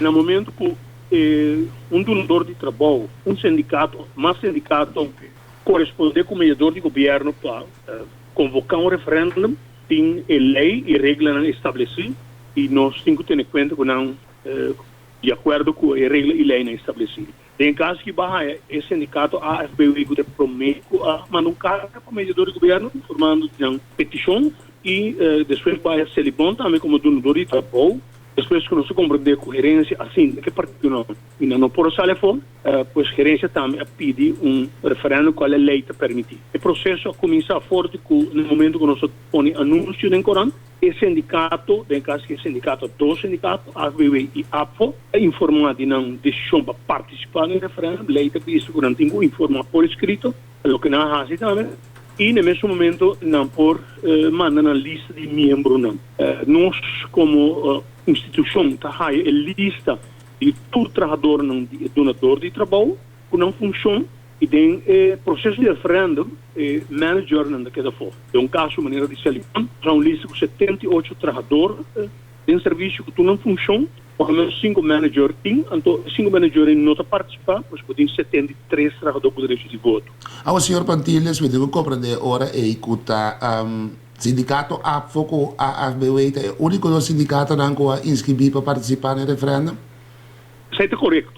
No momento que um donador de trabalho, um sindicato, mais sindicato, corresponder com o mediador de governo para convocar um referendo, tem a lei e regra estabelecidas e nós temos que ter em conta que não de acordo com a regra e lei estabelecida. Em caso que o sindicato AFBW que promete mandar um carta para o mediador de governo formando uma petição e depois vai ser bom também como donador de trabalho. Depois que não se compreender com a gerência, assim, que partido não, e não por o telefone, pois a gerência também pede referendo qual a lei te permite. O processo começa forte no momento que nós põe anúncio no Corão, o sindicato, em caso que o sindicato, dois sindicatos, AFBW e APFO, informado de não decisão para participar no referendo, a lei te pede que não tem que informar por escrito, o que não é assim também. E no mesmo momento não por mandar na lista de membros não. Nós como instituição tá a lista de todo trabalhador não donador de trabalho que não funciona e tem processo de referendo manager não daquela forma. É um caso maneira de seleção, são lista com 78 trabalhadores em serviço que tu não funciona. Pelo menos 5 managers têm, então 5 managers não participam, mas podem 73 trabalhadores com direito de voto. O senhor Pantiles, we devo compreender ora e kuta sindicato AFBW é o único sindicato que inscrevi para participar no referendo? Isso é correto.